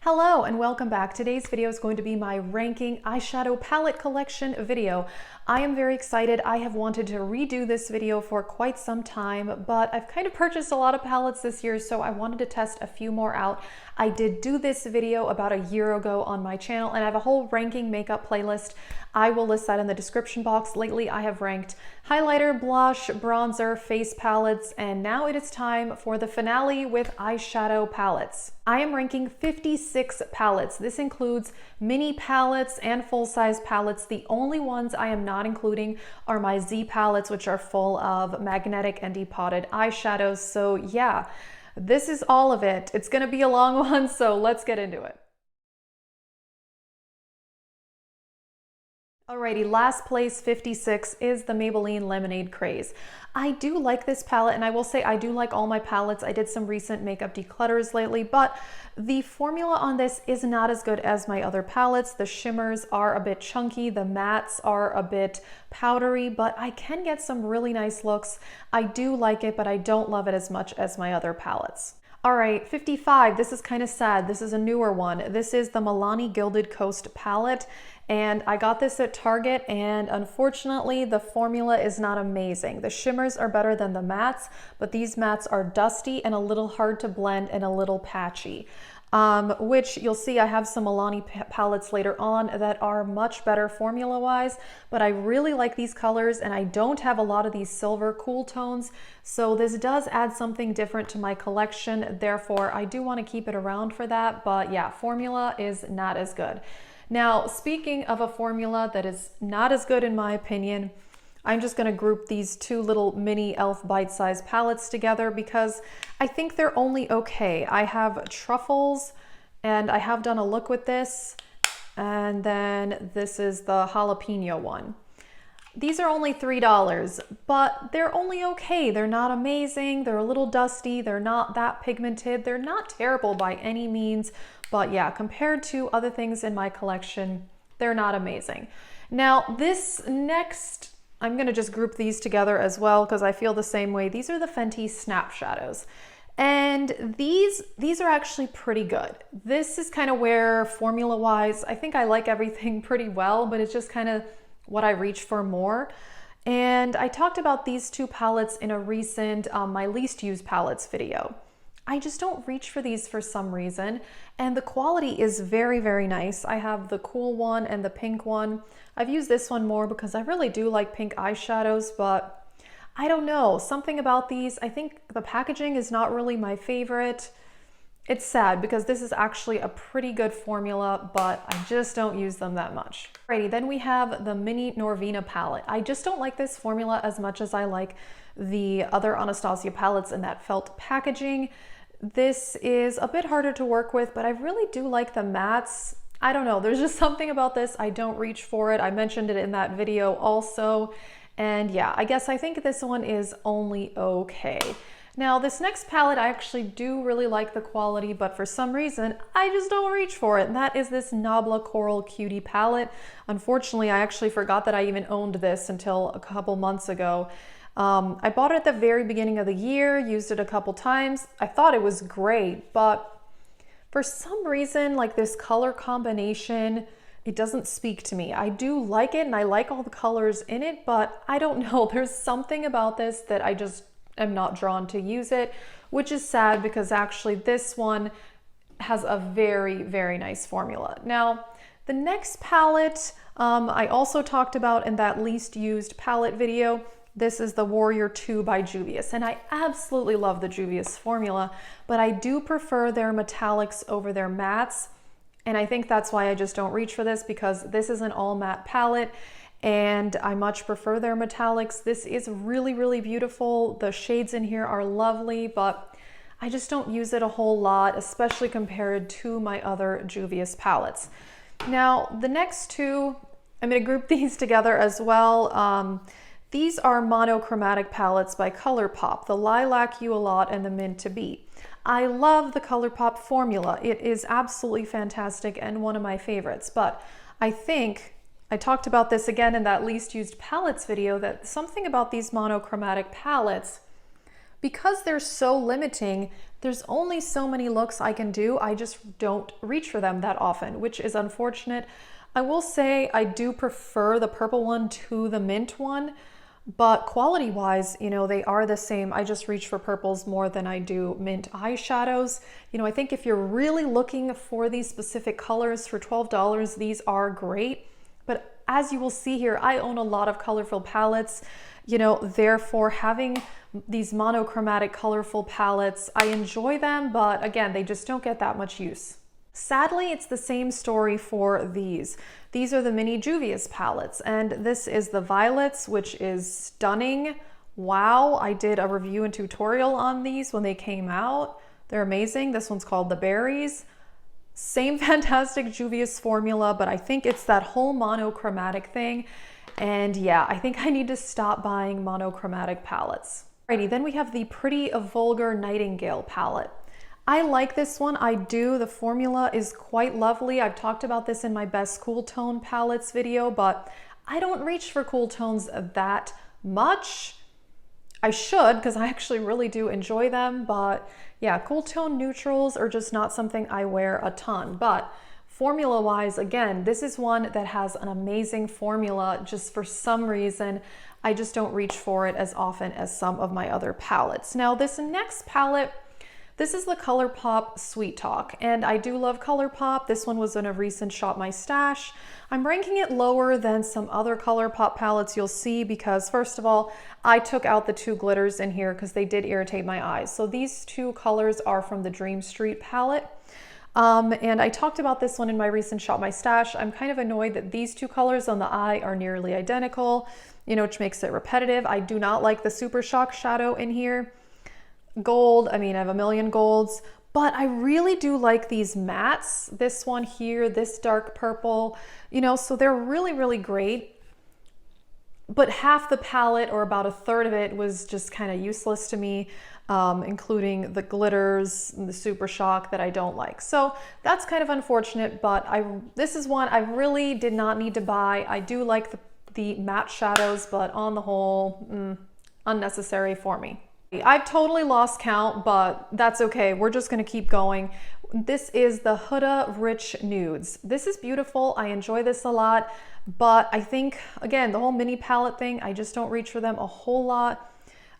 Hello and welcome back. Today's video is going to be my ranking eyeshadow palette collection video. I am very excited. I have wanted to redo this video for quite some time, but I've kind of purchased a lot of palettes this year, so I wanted to test a few more out. I did do this video about a year ago on my channel, and I have a whole ranking makeup playlist. I will list that in the description box. Lately, I have ranked highlighter, blush, bronzer, face palettes, and now it is time for the finale with eyeshadow palettes. I am ranking 56 palettes. This includes mini palettes and full-size palettes. The only ones I am not including are my Z palettes, which are full of magnetic and depotted eyeshadows. So yeah, this is all of it. It's gonna be a long one, so let's get into it. Alrighty, last place, 56, is the Maybelline Lemonade Craze. I do like this palette, and I will say I do like all my palettes. I did some recent makeup declutters lately, but the formula on this is not as good as my other palettes. The shimmers are a bit chunky, the mattes are a bit powdery, but I can get some really nice looks. I do like it, but I don't love it as much as my other palettes. All right, 55, this is kind of sad. This is a newer one. This is the Milani Gilded Coast palette, and I got this at Target, and unfortunately the formula is not amazing. The shimmers are better than the mattes, but these mattes are dusty and a little hard to blend and a little patchy. Which you'll see I have some Milani palettes later on that are much better formula-wise, but I really like these colors and I don't have a lot of these silver cool tones, so this does add something different to my collection. Therefore, I do want to keep it around for that, but yeah, formula is not as good. Now, speaking of a formula that is not as good in my opinion, I'm just going to group these two little mini e.l.f. bite-sized palettes together because I think they're only okay. I have Truffles, and I have done a look with this, and then this is the jalapeno one. These are only $3, but they're only okay. They're not amazing. They're a little dusty. They're not that pigmented. They're not terrible by any means, but yeah, compared to other things in my collection, they're not amazing. Now, this next, I'm gonna just group these together as well because I feel the same way. These are the Fenty Snap Shadows. And these are actually pretty good. This is kind of where formula-wise, I think I like everything pretty well, but it's just kind of what I reach for more. And I talked about these two palettes in a recent my least used palettes video. I just don't reach for these for some reason, and the quality is very, very nice. I have the cool one and the pink one. I've used this one more because I really do like pink eyeshadows, but I don't know, something about these, I think the packaging is not really my favorite. It's sad because this is actually a pretty good formula, but I just don't use them that much. Alrighty, then we have the Mini Norvina palette. I just don't like this formula as much as I like the other Anastasia palettes in that felt packaging. This is a bit harder to work with, but I really do like the mattes. I don't know, there's just something about this, I don't reach for it. I mentioned it in that video also. And yeah, I think this one is only okay. Now, this next palette, I actually do really like the quality, but for some reason, I just don't reach for it. And that is this Nabla Coral Cutie palette. Unfortunately, I actually forgot that I even owned this until a couple months ago. I bought it at the very beginning of the year, used it a couple times. I thought it was great, but for some reason, like this color combination, it doesn't speak to me. I do like it and I like all the colors in it, but I don't know, there's something about this that I just am not drawn to use it, which is sad because actually this one has a very, very nice formula. Now, the next palette I also talked about in that least used palette video. This is the Warrior 2 by Juvia's, and I absolutely love the Juvia's formula, but I do prefer their metallics over their mattes, and I think that's why I just don't reach for this because this is an all matte palette, and I much prefer their metallics. This is really, really beautiful. The shades in here are lovely, but I just don't use it a whole lot, especially compared to my other Juvia's palettes. Now, the next two, I'm going to group these together as well. These are monochromatic palettes by ColourPop, the Lilac You A Lot and the Mint to Be. I love the ColourPop formula. It is absolutely fantastic and one of my favorites, but I think I talked about this again in that least used palettes video, that something about these monochromatic palettes because they're so limiting, there's only so many looks I can do. I just don't reach for them that often, which is unfortunate. I will say I do prefer the purple one to the mint one, but quality wise, you know, they are the same. I just reach for purples more than I do mint eyeshadows. You know, I think if you're really looking for these specific colors for $12, these are great. But as you will see here, I own a lot of colorful palettes, you know, therefore having these monochromatic colorful palettes, I enjoy them, but again, they just don't get that much use. Sadly, it's the same story for these. These are the mini Juvia's palettes, and this is the Violets, which is stunning. Wow, I did a review and tutorial on these when they came out. They're amazing. This one's called the Berries. Same fantastic Juvia's formula, but I think it's that whole monochromatic thing. And yeah, I think I need to stop buying monochromatic palettes. Alrighty, then we have the Pretty Vulgar Nightingale palette. I like this one, I do. The formula is quite lovely. I've talked about this in my best cool tone palettes video, but I don't reach for cool tones that much. I should, because I actually really do enjoy them, but yeah, cool tone neutrals are just not something I wear a ton. But formula wise, again, this is one that has an amazing formula. Just for some reason, I just don't reach for it as often as some of my other palettes. Now this next palette, this is the ColourPop Sweet Talk, and I do love ColourPop. This one was in a recent Shop My Stash. I'm ranking it lower than some other ColourPop palettes you'll see because, first of all, I took out the two glitters in here because they did irritate my eyes. So these two colors are from the Dream Street palette. And I talked about this one in my recent Shop My Stash. I'm kind of annoyed that these two colors on the eye are nearly identical, you know, which makes it repetitive. I do not like the Super Shock shadow in here. Gold, I mean, I have a million golds, but I really do like these mattes. This one here, this dark purple, you know, so they're really, really great. But half the palette, or about a third of it, was just kind of useless to me, including the glitters and the Super Shock that I don't like. So that's kind of unfortunate, but this is one I really did not need to buy. I do like the matte shadows, but on the whole, unnecessary for me. I've totally lost count, but that's okay. We're just going to keep going. This is the Huda Rich Nudes. This is beautiful. I enjoy this a lot, but I think, again, the whole mini palette thing, I just don't reach for them a whole lot.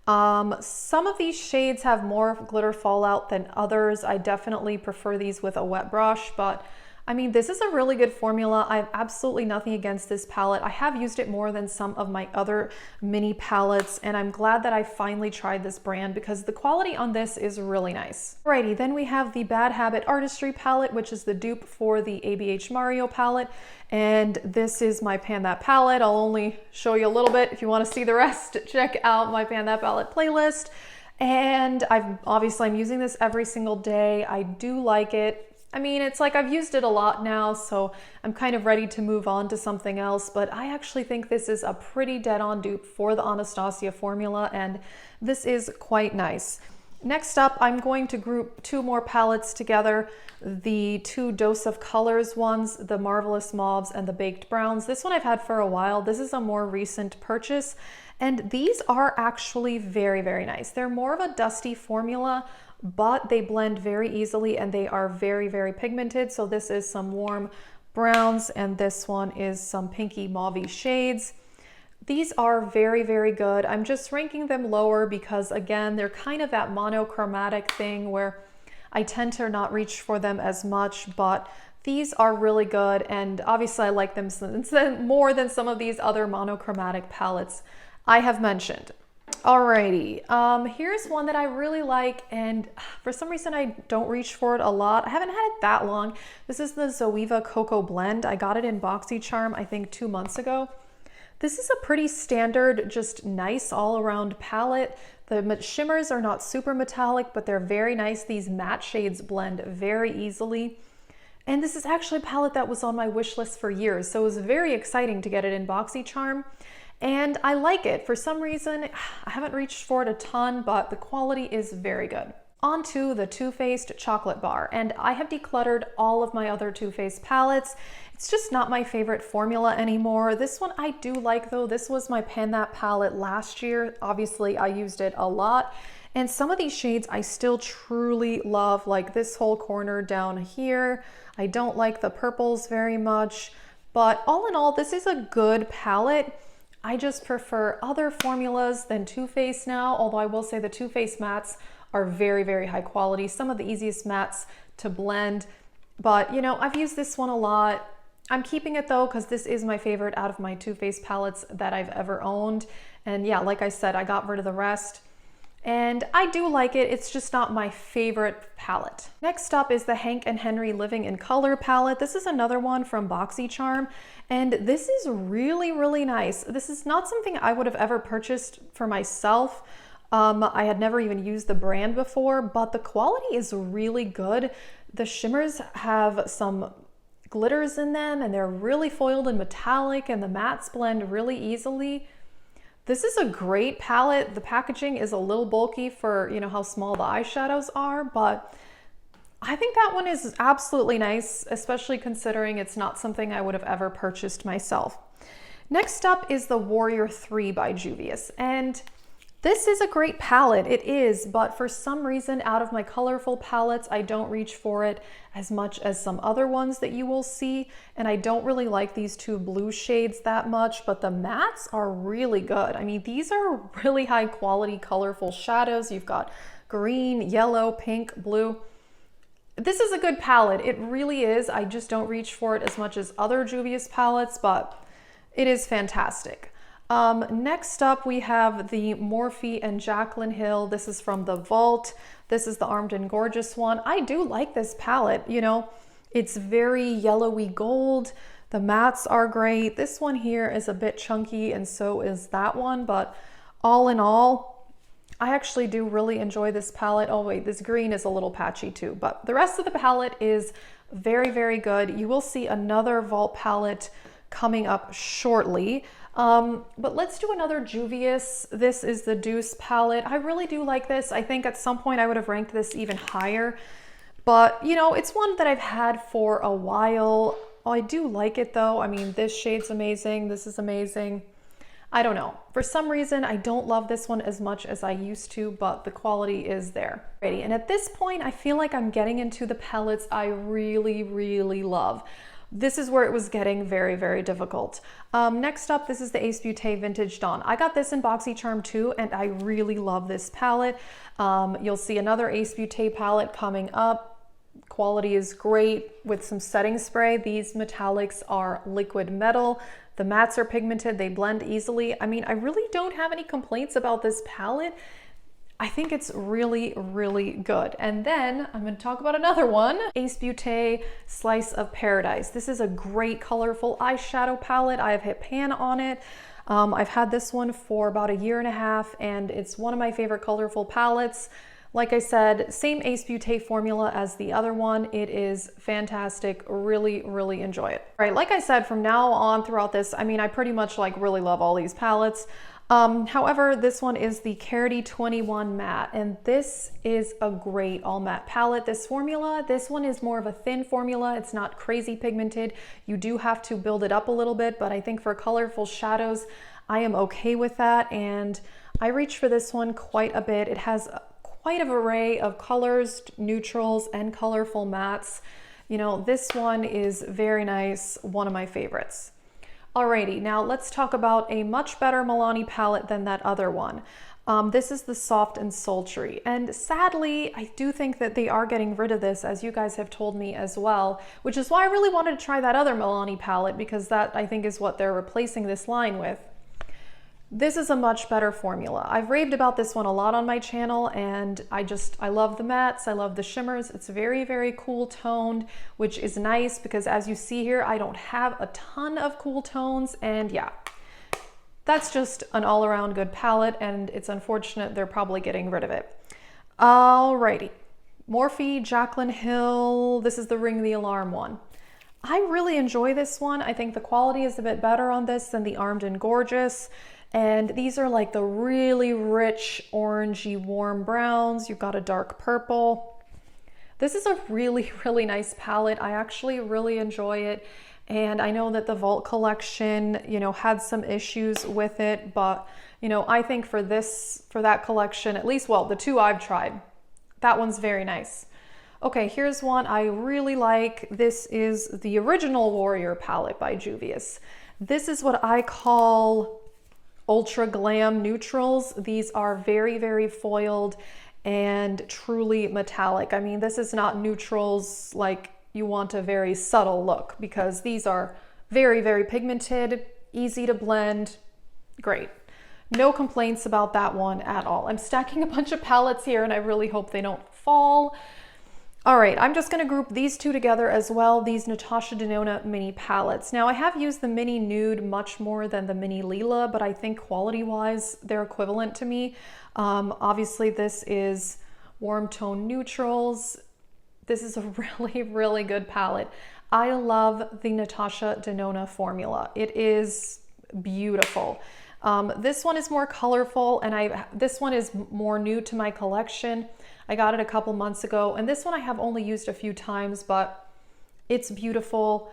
Some of these shades have more glitter fallout than others. I definitely prefer these with a wet brush, but I mean, this is a really good formula. I have absolutely nothing against this palette. I have used it more than some of my other mini palettes, and I'm glad that I finally tried this brand because the quality on this is really nice. Alrighty, then we have the Bad Habit Artistry palette, which is the dupe for the ABH Mario palette. And this is my Pan That palette. I'll only show you a little bit. If you want to see the rest, check out my Pan That palette playlist. And I'm using this every single day. I do like it. I mean, it's like I've used it a lot now, so I'm kind of ready to move on to something else, but I actually think this is a pretty dead-on dupe for the Anastasia formula, and this is quite nice. Next up, I'm going to group two more palettes together, the two Dose of Colors ones, the Marvelous Mauves and the Baked Browns. This one I've had for a while. This is a more recent purchase, and these are actually very, very nice. They're more of a dusty formula, but they blend very easily and they are very, very pigmented. So this is some warm browns and this one is some pinky mauvey shades. These are very, very good. I'm just ranking them lower because, again, they're kind of that monochromatic thing where I tend to not reach for them as much, but these are really good, and obviously I like them more than some of these other monochromatic palettes I have mentioned. Alrighty, here's one that I really like, and for some reason I don't reach for it a lot. I haven't had it that long. This is the Zoeva Cocoa Blend. I got it in Boxycharm, I think 2 months ago. This is a pretty standard, just nice all-around palette. The shimmers are not super metallic, but they're very nice. These matte shades blend very easily. And this is actually a palette that was on my wish list for years, so it was very exciting to get it in Boxycharm. And I like it. For some reason, I haven't reached for it a ton, but the quality is very good. On to the Too Faced Chocolate Bar, and I have decluttered all of my other Too Faced palettes. It's just not my favorite formula anymore. This one I do like though. This was my Pan That palette last year. Obviously I used it a lot, And some of these shades I still truly love, like this whole corner down here. I don't like the purples very much, but all in all, this is a good palette. I just prefer other formulas than Too Faced now, although I will say the Too Faced mattes are very, very high quality. Some of the easiest mattes to blend, but you know, I've used this one a lot. I'm keeping it though, because this is my favorite out of my Too Faced palettes that I've ever owned. And yeah, like I said, I got rid of the rest. And I do like it, it's just not my favorite palette. Next up is the Hank and Henry Living in Color palette. This is another one from Boxycharm, and this is really, really nice. This is not something I would have ever purchased for myself. I had never even used the brand before, but the quality is really good. The shimmers have some glitters in them, and they're really foiled and metallic, and the mattes blend really easily. This is a great palette. The packaging is a little bulky for, you know, how small the eyeshadows are, but I think that one is absolutely nice, especially considering it's not something I would have ever purchased myself. Next up is the Warrior 3 by Juvia's, and this is a great palette, it is, but for some reason out of my colorful palettes, I don't reach for it as much as some other ones that you will see, and I don't really like these two blue shades that much, but the mattes are really good. I mean, these are really high quality colorful shadows. You've got green, yellow, pink, blue. This is a good palette, it really is. I just don't reach for it as much as other Juvia's palettes, but it is fantastic. Next up, we have the Morphe and Jaclyn Hill. This is from the Vault. This is the Armed and Gorgeous one. I do like this palette. You know, it's very yellowy gold. The mattes are great. This one here is a bit chunky, and so is that one. But all in all, I actually do really enjoy this palette. Oh wait, this green is a little patchy too. But the rest of the palette is very, very good. You will see another Vault palette coming up shortly. But let's do another Juvia's. This is the Deuce palette. I really do like this. I think at some point I would have ranked this even higher, but you know, it's one that I've had for a while. I do like it though. I mean, this shade's amazing. This is amazing. I don't know. For some reason, I don't love this one as much as I used to, but the quality is there. Alrighty, and at this point, I feel like I'm getting into the palettes I really, really love. This is where it was getting very, very difficult. Next up, this is the Ace Beauté Vintage Dawn. I got this in Boxycharm too, and I really love this palette. You'll see another Ace Beauté palette coming up. Quality is great with some setting spray. These metallics are liquid metal. The mattes are pigmented, they blend easily. I mean, I really don't have any complaints about this palette. I think it's really, really good. And then I'm going to talk about another one, Ace Beauté Slice of Paradise. This is a great colorful eyeshadow palette. I have hit pan on it. I've had this one for about a year and a half, and it's one of my favorite colorful palettes. Like I said, same Ace Beauté formula as the other one. It is fantastic. Really, really enjoy it. All right, like I said, from now on throughout this, I mean, I pretty much like really love all these palettes. However, this one is the Carity 21 Matte, and this is a great all matte palette. This formula, this one is more of a thin formula. It's not crazy pigmented. You do have to build it up a little bit, but I think for colorful shadows, I am okay with that, and I reach for this one quite a bit. It has quite an array of colors, neutrals, and colorful mattes. You know, this one is very nice, one of my favorites. Alrighty, now let's talk about a much better Milani palette than that other one. This is the Soft and Sultry, and sadly, I do think that they are getting rid of this, as you guys have told me as well, which is why I really wanted to try that other Milani palette, because that, I think, is what they're replacing this line with. This is a much better formula. I've raved about this one a lot on my channel, and I love the mattes, I love the shimmers. It's very, very cool toned, which is nice because as you see here, I don't have a ton of cool tones, and yeah, that's just an all-around good palette, and it's unfortunate they're probably getting rid of it. Alrighty, Morphe, Jaclyn Hill, this is the Ring the Alarm one. I really enjoy this one. I think the quality is a bit better on this than the Armed and Gorgeous. And these are like the really rich orangey warm browns. You've got a dark purple. This is a really, really nice palette. I actually really enjoy it. And I know that the Vault collection, you know, had some issues with it, but You know, I think for that collection, at least, well, the two I've tried, that one's very nice. Okay, here's one I really like. This is the original Warrior palette by Juvia's. This is what I call ultra glam neutrals. These are very, very foiled and truly metallic. I mean, this is not neutrals like you want a very subtle look, because these are very, very pigmented, easy to blend, great. No complaints about that one at all. I'm stacking a bunch of palettes here and I really hope they don't fall. All right, I'm just gonna group these two together as well, these Natasha Denona mini palettes. Now I have used the mini nude much more than the mini lila, but I think quality-wise, they're equivalent to me. Obviously this is warm tone neutrals. This is a really, really good palette. I love the Natasha Denona formula. It is beautiful. This one is more colorful, and this one is more new to my collection. I got it a couple months ago, and this one I have only used a few times, but it's beautiful.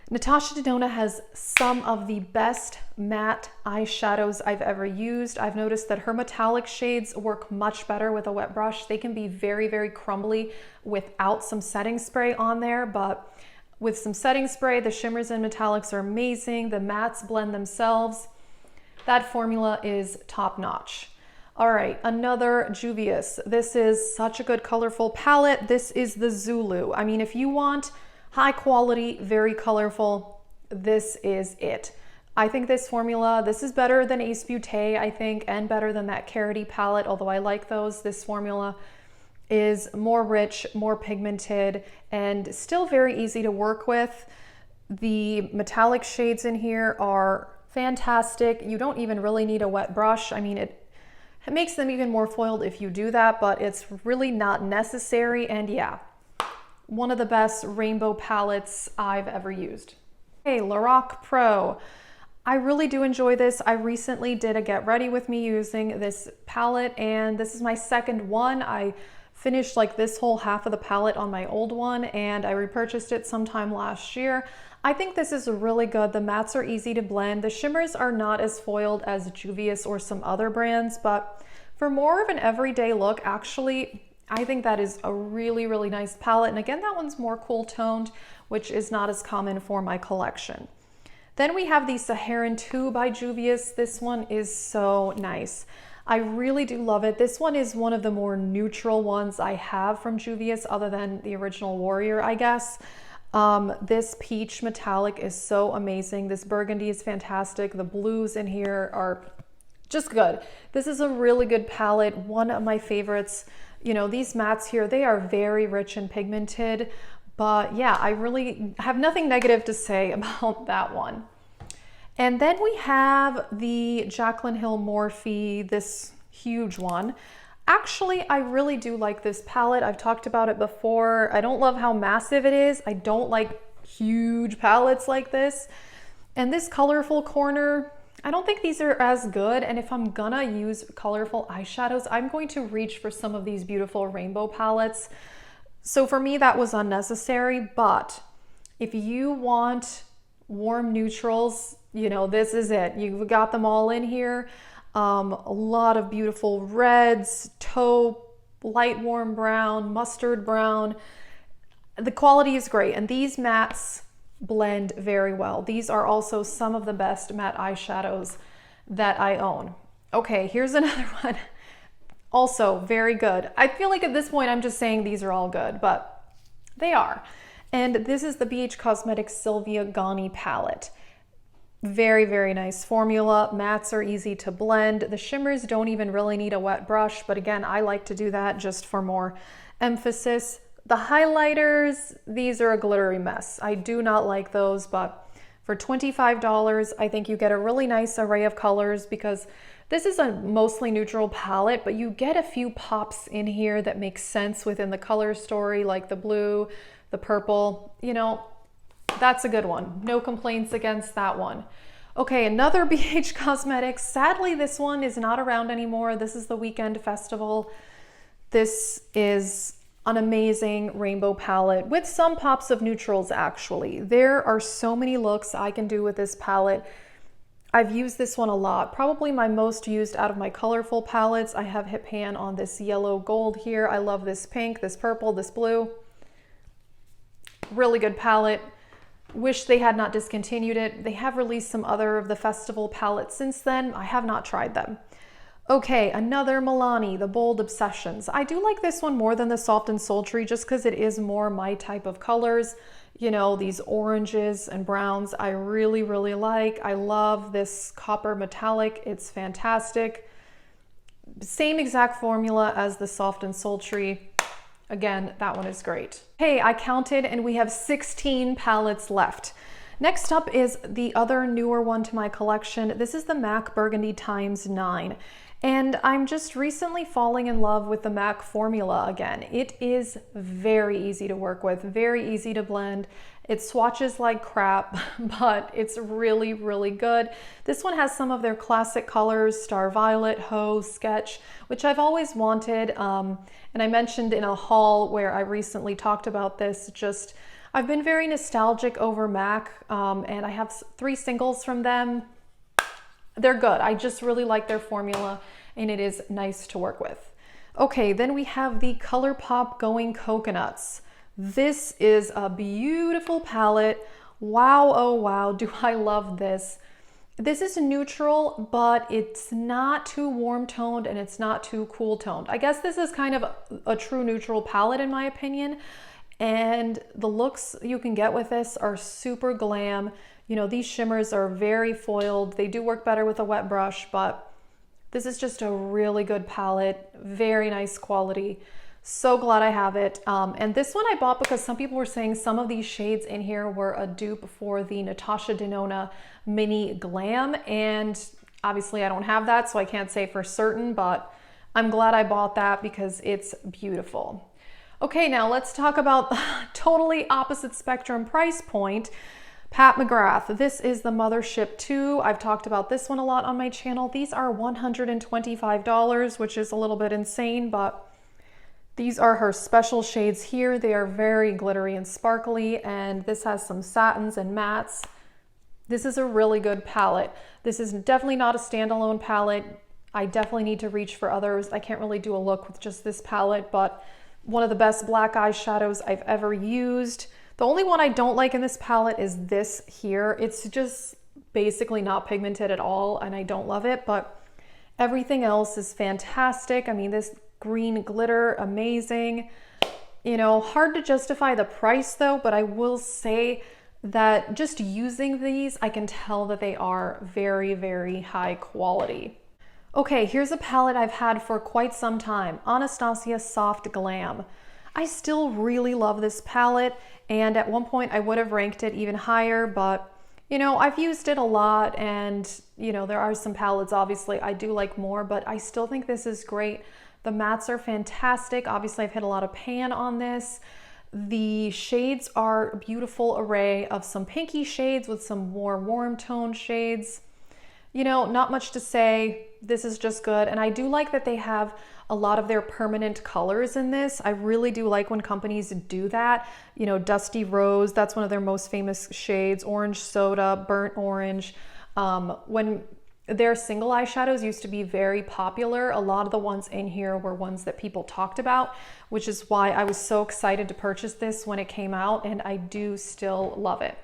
Natasha Denona has some of the best matte eyeshadows I've ever used. I've noticed that her metallic shades work much better with a wet brush. They can be very, very crumbly without some setting spray on there, but with some setting spray, the shimmers and metallics are amazing. The mattes blend themselves. That formula is top notch. All right, another Juvia's. This is such a good colorful palette. This is the Zulu. I mean, if you want high quality, very colorful, this is it. I think this formula, this is better than Ace Beauté, I think, and better than that Carroty palette, although I like those. This formula is more rich, more pigmented, and still very easy to work with. The metallic shades in here are fantastic. You don't even really need a wet brush. I mean, it makes them even more foiled if you do that, but it's really not necessary. And yeah, one of the best rainbow palettes I've ever used. Okay, Lorac Pro. I really do enjoy this. I recently did a get ready with me using this palette, and this is my second one. I finished like this whole half of the palette on my old one, and I repurchased it sometime last year. I think this is really good. The mattes are easy to blend. The shimmers are not as foiled as Juvia's or some other brands, but for more of an everyday look, actually, I think that is a really, really nice palette. And again, that one's more cool toned, which is not as common for my collection. Then we have the Saharan 2 by Juvia's. This one is so nice. I really do love it. This one is one of the more neutral ones I have from Juvia's, other than the original Warrior, I guess. This peach metallic is so amazing. This burgundy is fantastic. The blues in here are just good. This is a really good palette. One of my favorites. You know, these mattes here, they are very rich and pigmented, but yeah, I really have nothing negative to say about that one. And then we have the Jaclyn Hill Morphe, this huge one. Actually, I really do like this palette. I've talked about it before. I don't love how massive it is. I don't like huge palettes like this. And this colorful corner, I don't think these are as good. And if I'm gonna use colorful eyeshadows, I'm going to reach for some of these beautiful rainbow palettes. So for me, that was unnecessary. But if you want warm neutrals, you know, this is it. You've got them all in here. A lot of beautiful reds, taupe, light warm brown, mustard brown. The quality is great, and these mattes blend very well. These are also some of the best matte eyeshadows that I own. Okay, here's another one. Also very good. I feel like at this point I'm just saying these are all good, but they are. And this is the BH Cosmetics Sylvia Ghani palette. Very, very nice formula. Mattes are easy to blend. The shimmers don't even really need a wet brush, but again, I like to do that just for more emphasis. The highlighters, these are a glittery mess. I do not like those, but for $25, I think you get a really nice array of colors, because this is a mostly neutral palette, but you get a few pops in here that make sense within the color story, like the blue, the purple, you know. That's a good one. No complaints against that one. Okay, another BH Cosmetics. Sadly, this one is not around anymore. This is the Weekend Festival. This is an amazing rainbow palette with some pops of neutrals, actually. There are so many looks I can do with this palette. I've used this one a lot, probably my most used out of my colorful palettes. I have hit pan on this yellow gold here. I love this pink, this purple, this blue. Really good palette. Wish they had not discontinued it. They have released some other of the festival palettes since then. I have not tried them. Okay, another Milani, the Bold Obsessions. I do like this one more than the Soft and Sultry just because it is more my type of colors. You know, these oranges and browns I really, really like. I love this copper metallic. It's fantastic. Same exact formula as the Soft and Sultry. Again, that one is great. Hey, I counted and we have 16 palettes left. Next up is the other newer one to my collection. This is the MAC Burgundy x9. And I'm just recently falling in love with the MAC formula again. It is very easy to work with, very easy to blend. It swatches like crap, but it's really, really good. This one has some of their classic colors, Star Violet, Hoe, Sketch, which I've always wanted. And I mentioned in a haul where I recently talked about this, just I've been very nostalgic over MAC, and I have 3 singles from them. They're good. I just really like their formula and it is nice to work with. Okay, then we have the ColourPop Going Coconuts. This is a beautiful palette. Wow, oh wow, do I love this. This is neutral, but it's not too warm toned and it's not too cool toned. I guess this is kind of a true neutral palette in my opinion. And the looks you can get with this are super glam. You know, these shimmers are very foiled. They do work better with a wet brush, but this is just a really good palette. Very nice quality. So glad I have it. And this one I bought because some people were saying some of these shades in here were a dupe for the Natasha Denona Mini Glam. And obviously I don't have that, so I can't say for certain, but I'm glad I bought that because it's beautiful. Okay, now let's talk about totally opposite spectrum price point. Pat McGrath. This is the Mothership 2. I've talked about this one a lot on my channel. These are $125, which is a little bit insane, but these are her special shades here. They are very glittery and sparkly, and this has some satins and mattes. This is a really good palette. This is definitely not a standalone palette. I definitely need to reach for others. I can't really do a look with just this palette, but one of the best black eyeshadows I've ever used. The only one I don't like in this palette is this here. It's just basically not pigmented at all and I don't love it, but everything else is fantastic. I mean, this green glitter, amazing. You know, hard to justify the price though, but I will say that just using these, I can tell that they are very, very high quality. Okay, here's a palette I've had for quite some time, Anastasia Soft Glam. I still really love this palette, and at one point I would have ranked it even higher, but you know, I've used it a lot, and you know, there are some palettes obviously I do like more, but I still think this is great. The mattes are fantastic. Obviously I've hit a lot of pan on this. The shades are a beautiful array of some pinky shades with some more warm tone shades. You know, not much to say. This is just good. And I do like that they have a lot of their permanent colors in this. I really do like when companies do that. You know, Dusty Rose, that's one of their most famous shades. Orange Soda, Burnt Orange. When their single eyeshadows used to be very popular, a lot of the ones in here were ones that people talked about, which is why I was so excited to purchase this when it came out, and I do still love it.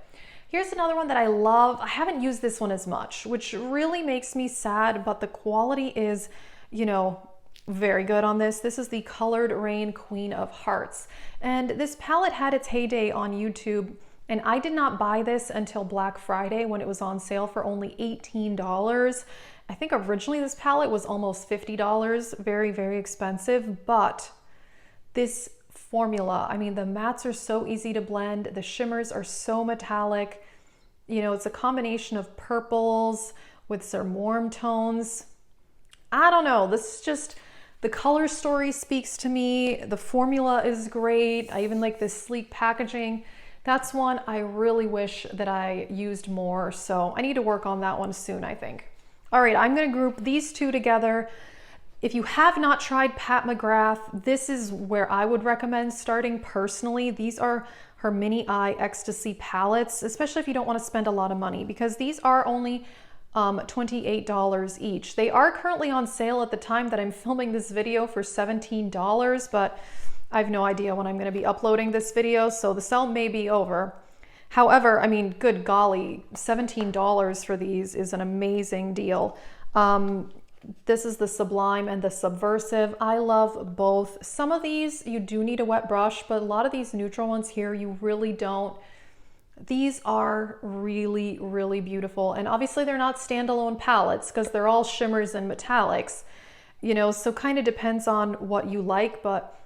Here's another one that I love. I haven't used this one as much, which really makes me sad, but the quality is, you know, very good on this. This is the Colored Rain Queen of Hearts. And this palette had its heyday on YouTube, and I did not buy this until Black Friday when it was on sale for only $18. I think originally this palette was almost $50, very, very expensive, but this formula, I mean, the mattes are so easy to blend, the shimmers are so metallic, you know, it's a combination of purples with some warm tones. I don't know, this is just, the color story speaks to me, the formula is great, I even like this sleek packaging. That's one I really wish that I used more, so I need to work on that one soon, I think. All right, I'm gonna group these two together. If you have not tried Pat McGrath, this is where I would recommend starting personally. These are her Mini Eye Ecstasy palettes, especially if you don't want to spend a lot of money, because these are only $28 each. They are currently on sale at the time that I'm filming this video for $17, but I have no idea when I'm going to be uploading this video, so the sale may be over. However, I mean, good golly, $17 for these is an amazing deal. This is the Sublime and the Subversive. I love both. Some of these you do need a wet brush, but a lot of these neutral ones here you really don't. These are really, really beautiful. And obviously they're not standalone palettes because they're all shimmers and metallics, you know, so kind of depends on what you like, but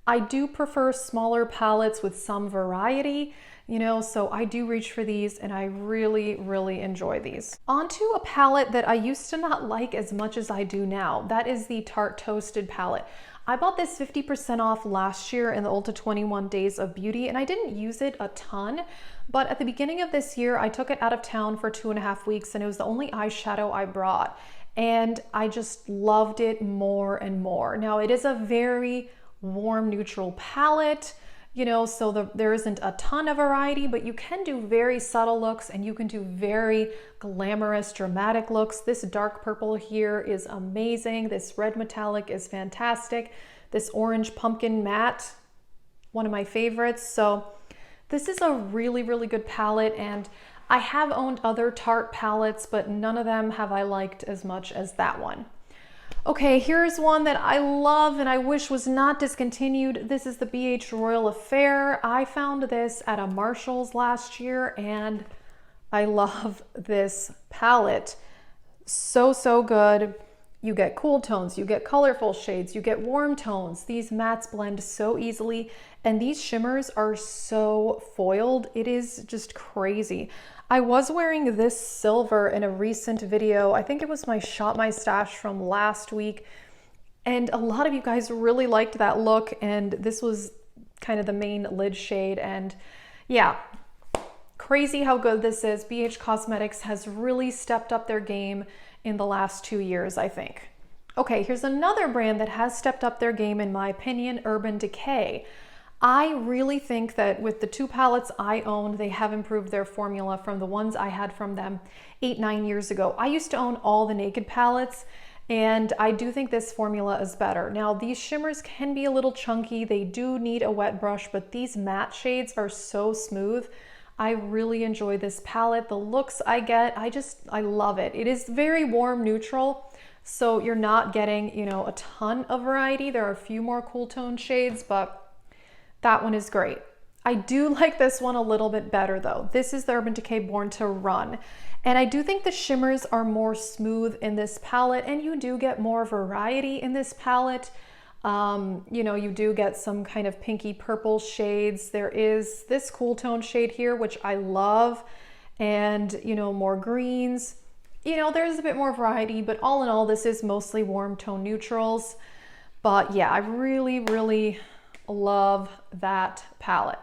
I do prefer smaller palettes with some variety, you know, so I do reach for these and I really, really enjoy these. Onto a palette that I used to not like as much as I do now. That is the Tarte Toasted palette. I bought this 50% off last year in the Ulta 21 Days of Beauty, and I didn't use it a ton, but at the beginning of this year, I took it out of town for 2.5 weeks, and it was the only eyeshadow I brought, and I just loved it more and more. Now, it is a very warm neutral palette, you know, so there isn't a ton of variety, but you can do very subtle looks and you can do very glamorous, dramatic looks. This dark purple here is amazing. This red metallic is fantastic. This orange pumpkin matte, one of my favorites. So this is a really, really good palette, and I have owned other Tarte palettes, but none of them have I liked as much as that one. Okay, here's one that I love and I wish was not discontinued. This is the BH Royal Affair. I found this at a Marshall's last year and I love this palette. So, so good. You get cool tones, you get colorful shades, you get warm tones. These mattes blend so easily and these shimmers are so foiled. It is just crazy. I was wearing this silver in a recent video. I think it was my Shop My Stash from last week. And a lot of you guys really liked that look. And this was kind of the main lid shade. And yeah, crazy how good this is. BH Cosmetics has really stepped up their game in the last 2 years, I think. Okay, here's another brand that has stepped up their game, in my opinion, Urban Decay. I really think that with the 2 palettes I owned, they have improved their formula from the ones I had from them 8-9 years ago. I used to own all the Naked palettes, and I do think this formula is better. Now, these shimmers can be a little chunky. They do need a wet brush, but these matte shades are so smooth. I really enjoy this palette. The looks I get, I love it. It is very warm neutral, so you're not getting, you know, a ton of variety. There are a few more cool tone shades, but that one is great. I do like this one a little bit better though. This is the Urban Decay Born to Run. And I do think the shimmers are more smooth in this palette and you do get more variety in this palette. You know, you do get some kind of pinky purple shades. There is this cool tone shade here, which I love, and you know, more greens. You know, there's a bit more variety, but all in all, this is mostly warm tone neutrals. But yeah, I really, really love that palette.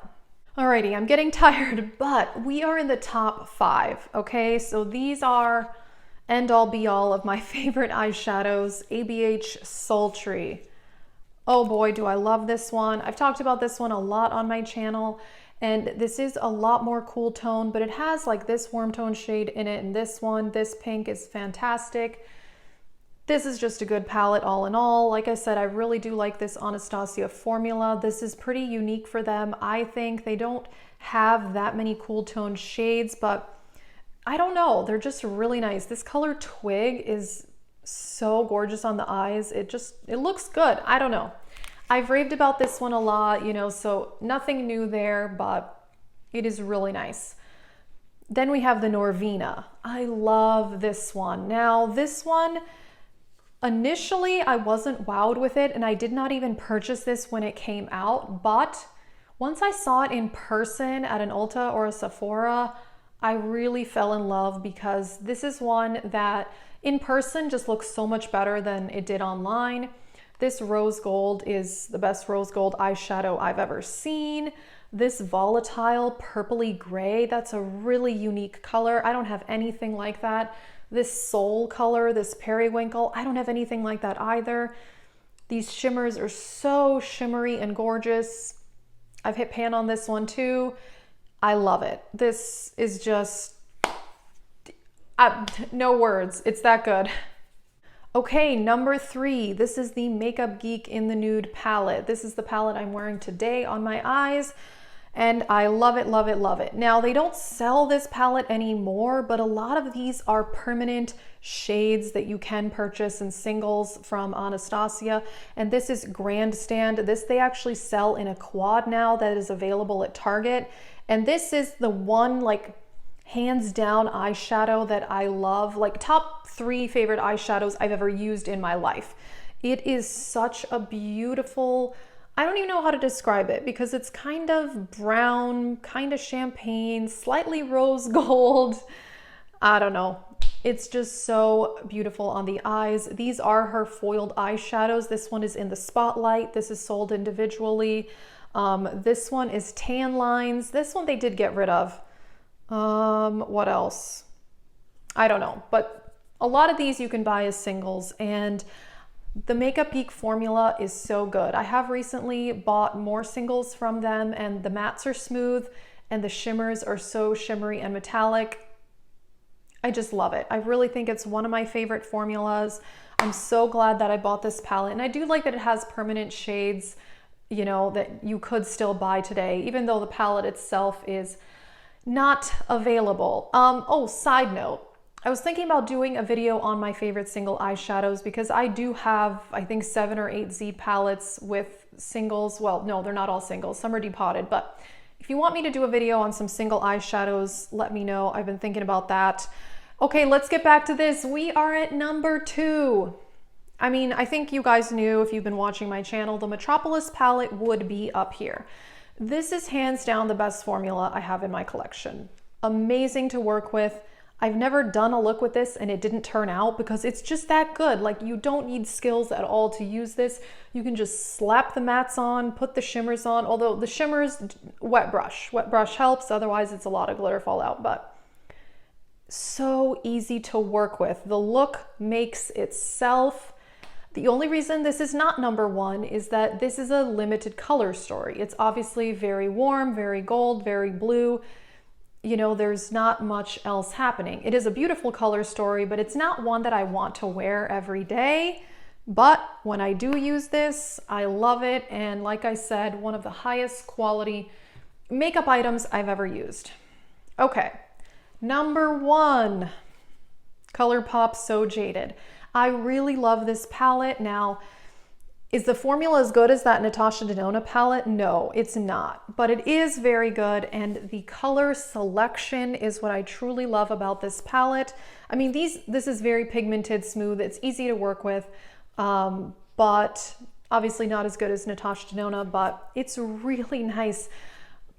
Alrighty, I'm getting tired, but we are in the top 5, okay? So these are end all be all of my favorite eyeshadows. ABH Sultry. Oh boy, do I love this one. I've talked about this one a lot on my channel, and this is a lot more cool tone, but it has like this warm tone shade in it, and this one, this pink is fantastic. This is just a good palette all in all. Like I said, I really do like this Anastasia formula. This is pretty unique for them. I think they don't have that many cool tone shades, but I don't know. They're just really nice. This color Twig is so gorgeous on the eyes. It looks good. I don't know. I've raved about this one a lot, you know, so nothing new there, but it is really nice. Then we have the Norvina. I love this one. Now, this one, initially, I wasn't wowed with it, and I did not even purchase this when it came out, but once I saw it in person at an Ulta or a Sephora, I really fell in love because this is one that in person just looks so much better than it did online. This rose gold is the best rose gold eyeshadow I've ever seen. This volatile purpley gray, that's a really unique color. I don't have anything like that. This soul color, this periwinkle, I don't have anything like that either. These shimmers are so shimmery and gorgeous. I've hit pan on this one too. I love it. This is just, No words, it's that good. Okay, number 3, this is the Makeup Geek in the Nude palette. This is the palette I'm wearing today on my eyes, and I love it, love it, love it. Now, they don't sell this palette anymore, but a lot of these are permanent shades that you can purchase in singles from Anastasia, and this is Grandstand. This they actually sell in a quad now that is available at Target, and this is the one, like, hands down eyeshadow that I love, like top 3 favorite eyeshadows I've ever used in my life. It is such a beautiful, I don't even know how to describe it because it's kind of brown, kind of champagne, slightly rose gold. I don't know. It's just so beautiful on the eyes. These are her foiled eyeshadows. This one is in the Spotlight. This is sold individually. This one is Tan Lines. This one they did get rid of. What else? I don't know, but a lot of these you can buy as singles, and the Makeup Geek formula is so good. I have recently bought more singles from them, and the mattes are smooth and the shimmers are so shimmery and metallic. I just love it. I really think it's one of my favorite formulas. I'm so glad that I bought this palette, and I do like that it has permanent shades, you know, that you could still buy today, even though the palette itself is not available. Oh, side note, I was thinking about doing a video on my favorite single eyeshadows because I do have, I think, 7 or 8 Z palettes with singles. Well, no, they're not all singles. Some are depotted, but if you want me to do a video on some single eyeshadows, let me know. I've been thinking about that. Okay, let's get back to this. We are at number 2. I mean, I think you guys knew if you've been watching my channel, the Metropolis palette would be up here. This is hands down the best formula I have in my collection. Amazing to work with. I've never done a look with this and it didn't turn out because it's just that good. Like, you don't need skills at all to use this. You can just slap the mattes on, put the shimmers on, although the shimmers, wet brush helps. Otherwise it's a lot of glitter fallout, but so easy to work with. The look makes itself. The only reason this is not number 1 is that this is a limited color story. It's obviously very warm, very gold, very blue. You know, there's not much else happening. It is a beautiful color story, but it's not one that I want to wear every day. But when I do use this, I love it. And like I said, one of the highest quality makeup items I've ever used. Okay, number 1, ColourPop So Jaded. I really love this palette. Now, is the formula as good as that Natasha Denona palette? No, it's not, but it is very good, and the color selection is what I truly love about this palette. I mean, this is very pigmented, smooth, it's easy to work with, but obviously not as good as Natasha Denona, but it's really nice.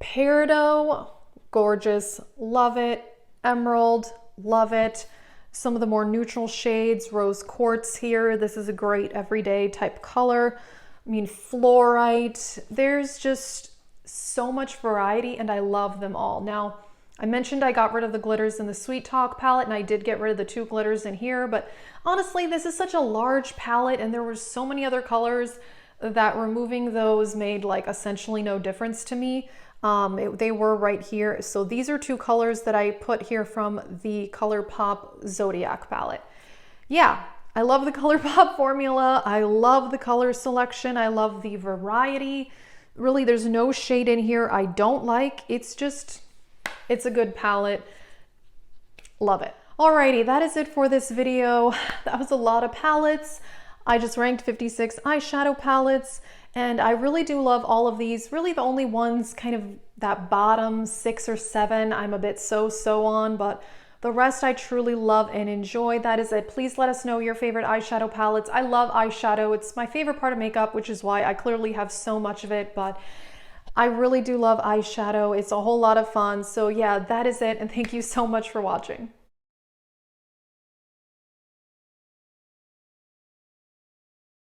Peridot, gorgeous, love it. Emerald, love it. Some of the more neutral shades, rose quartz here. This is a great everyday type color. I mean, fluorite. There's just so much variety and I love them all. Now, I mentioned I got rid of the glitters in the Sweet Talk palette and I did get rid of the 2 glitters in here, but honestly, this is such a large palette and there were so many other colors that removing those made like essentially no difference to me. They were right here. So these are 2 colors that I put here from the ColourPop Zodiac palette. Yeah, I love the ColourPop formula. I love the color selection. I love the variety. Really, there's no shade in here I don't like. It's a good palette. Love it. Alrighty, that is it for this video. That was a lot of palettes. I just ranked 56 eyeshadow palettes. And I really do love all of these. Really the only ones kind of that bottom 6 or 7 I'm a bit so on, but the rest I truly love and enjoy. That is it. Please let us know your favorite eyeshadow palettes. I love eyeshadow. It's my favorite part of makeup, which is why I clearly have so much of it, but I really do love eyeshadow. It's a whole lot of fun. So yeah, that is it. And thank you so much for watching.